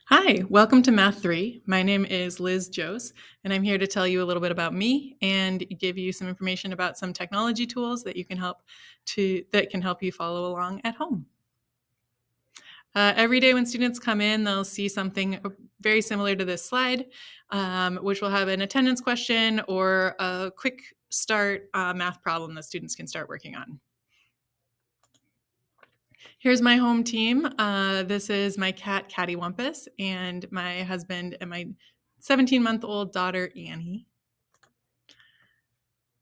Hi, welcome to Math 3. My name is Liz Jose, and I'm here to tell you a little bit about me and give you some information about some technology tools that can help you follow along at home. Every day when students come in, they'll see something very similar to this slide, which will have an attendance question or a quick start math problem that students can start working on. Here's my home team. This is my cat, Cattywampus, and my husband and my 17-month-old daughter, Annie.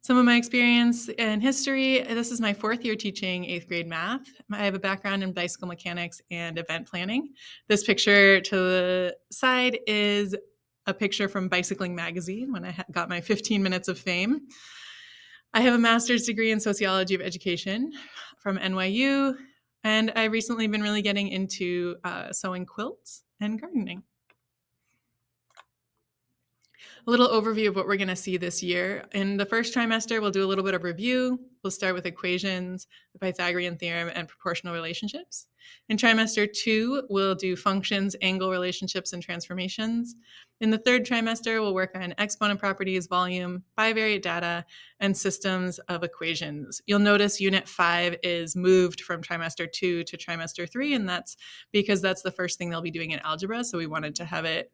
Some of my experience in history, this is my fourth year teaching 8th grade math. I have a background in bicycle mechanics and event planning. This picture to the side is a picture from Bicycling Magazine when I got my 15 minutes of fame. I have a master's degree in sociology of education from NYU, and I've recently been really getting into sewing quilts and gardening. A little overview of what we're going to see this year. In the first trimester, we'll do a little bit of review. We'll start with equations, the Pythagorean theorem, and proportional relationships. In trimester 2, we'll do functions, angle relationships, and transformations. In the third trimester, we'll work on exponent properties, volume, bivariate data, and systems of equations. You'll notice Unit 5 is moved from trimester 2 to trimester 3, and that's because that's the first thing they'll be doing in algebra, so we wanted to have it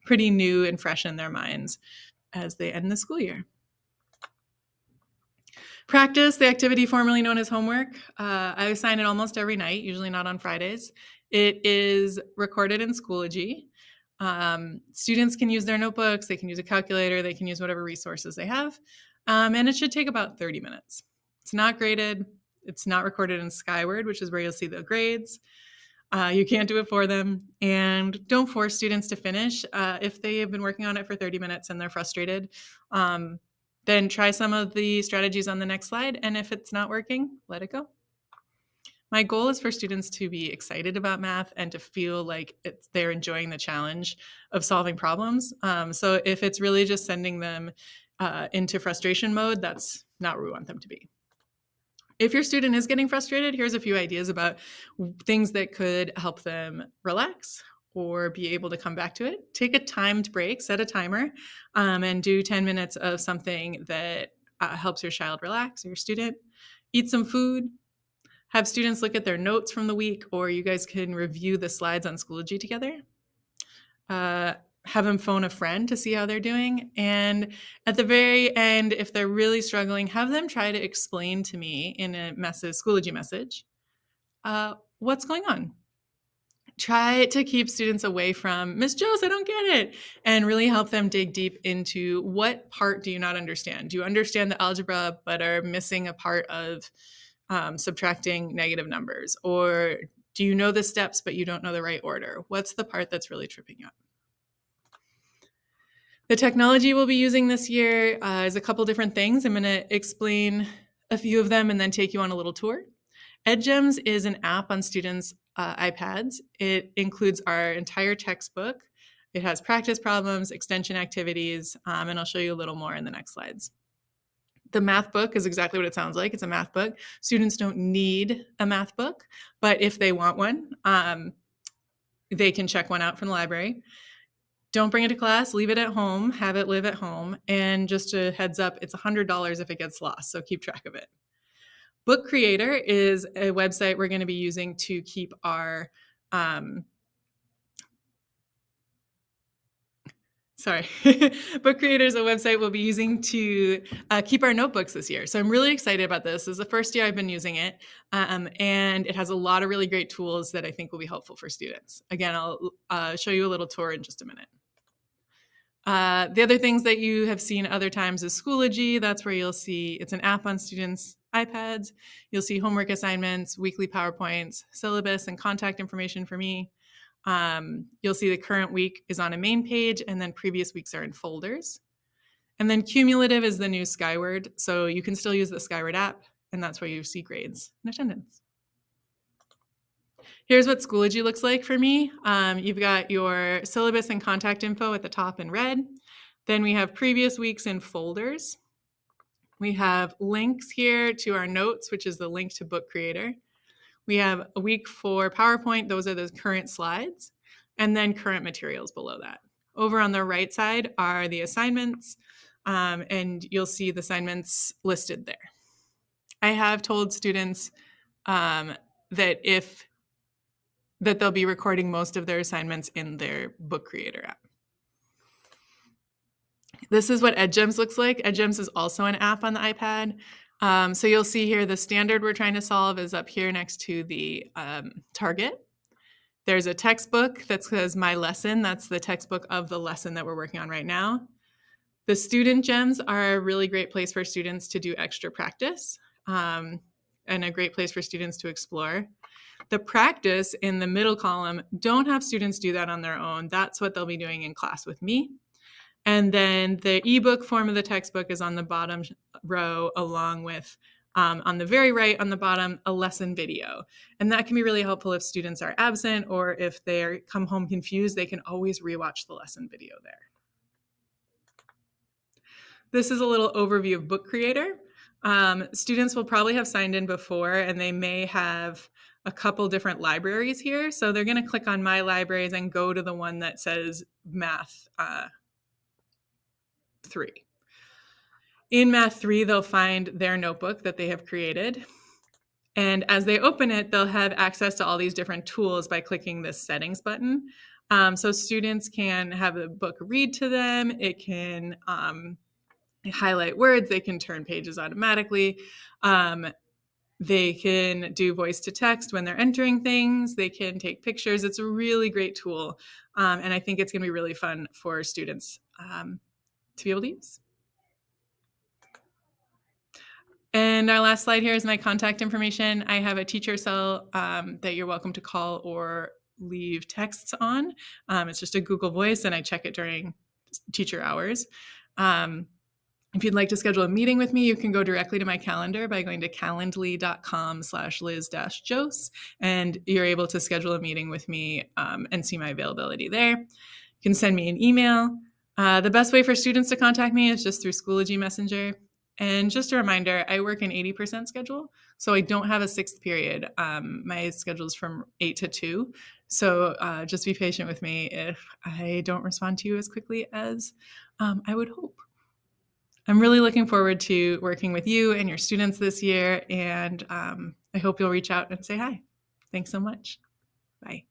pretty new and fresh in their minds as they end the school year. Practice, the activity formerly known as homework. I assign it almost every night, usually not on Fridays. It is recorded in Schoology. Students can use their notebooks, they can use a calculator, they can use whatever resources they have, and it should take about 30 minutes. It's not graded. It's not recorded in Skyward, which is where you'll see the grades. You can't do it for them, and don't force students to finish. If they have been working on it for 30 minutes and they're frustrated, then try some of the strategies on the next slide, and if it's not working, let it go. My goal is for students to be excited about math and to feel like they're enjoying the challenge of solving problems. So if it's really just sending them into frustration mode, that's not where we want them to be. If your student is getting frustrated, here's a few ideas about things that could help them relax or be able to come back to it. Take a timed break, set a timer, and do 10 minutes of something that helps your child relax or your student. Eat some food. Have students look at their notes from the week, or you guys can review the slides on Schoology together. Have them phone a friend to see how they're doing. And at the very end, if they're really struggling, have them try to explain to me in a Schoology message, what's going on. Try to keep students away from, Miss Jose, I don't get it, and really help them dig deep into what part do you not understand? Do you understand the algebra but are missing a part of subtracting negative numbers? Or do you know the steps but you don't know the right order? What's the part that's really tripping you up? The technology we'll be using this year is a couple different things. I'm going to explain a few of them and then take you on a little tour. EdGems is an app on students' iPads. It includes our entire textbook. It has practice problems, extension activities, and I'll show you a little more in the next slides. The math book is exactly what it sounds like. It's a math book. Students don't need a math book, but if they want one, they can check one out from the library. Don't bring it to class, leave it at home, have it live at home. And just a heads up, it's $100 if it gets lost, so keep track of it. Book Creator is a website we're going to be using to keep our, Book Creator is a website we'll be using to keep our notebooks this year. So I'm really excited about this. This is the first year I've been using it, and it has a lot of really great tools that I think will be helpful for students. Again, I'll show you a little tour in just a minute. The other things that you have seen other times is Schoology. That's where you'll see it's an app on students' iPads. You'll see homework assignments, weekly PowerPoints, syllabus, and contact information for me. You'll see the current week is on a main page, and then previous weeks are in folders. And then Cumulative is the new Skyward. So you can still use the Skyward app, and that's where you see grades and attendance. Here's what Schoology looks like for me. You've got your syllabus and contact info at the top in red. Then we have previous weeks in folders. We have links here to our notes, which is the link to Book Creator. We have a week for PowerPoint. Those are the current slides. and then current materials below that. Over on the right side are the assignments, and you'll see the assignments listed there. I have told students that they'll be recording most of their assignments in their book creator app. This is what EdGems looks like. EdGems is also an app on the iPad. So you'll see here the standard we're trying to solve is up here next to the target. There's a textbook that says My Lesson. That's the textbook of the lesson that we're working on right now. The student gems are a really great place for students to do extra practice, and a great place for students to explore. The practice in the middle column, don't have students do that on their own. That's what they'll be doing in class with me. And then the ebook form of the textbook is on the bottom row, along with on the very right on the bottom, a lesson video. And that can be really helpful if students are absent or if they come home confused, they can always rewatch the lesson video there. This is a little overview of Book Creator. Students will probably have signed in before, and they may have a couple different libraries here. So they're going to click on My Libraries and go to the one that says Math 3. In Math 3, they'll find their notebook that they have created. And as they open it, they'll have access to all these different tools by clicking this settings button. So students can have the book read to them. It can highlight words. They can turn pages automatically. They can do voice to text when they're entering things. They can take pictures. It's a really great tool. And I think it's going to be really fun for students to be able to use. And our last slide here is my contact information. I have a teacher cell that you're welcome to call or leave texts on. It's just a Google Voice, and I check it during teacher hours. If you'd like to schedule a meeting with me, you can go directly to my calendar by going to calendly.com/Liz-Jose, and you're able to schedule a meeting with me and see my availability there. You can send me an email. The best way for students to contact me is just through Schoology Messenger. And just a reminder, I work an 80% schedule, so I don't have a sixth period. My schedule is from 8 to 2, so just be patient with me if I don't respond to you as quickly as I would hope. I'm really looking forward to working with you and your students this year, and I hope you'll reach out and say hi. Thanks so much. Bye.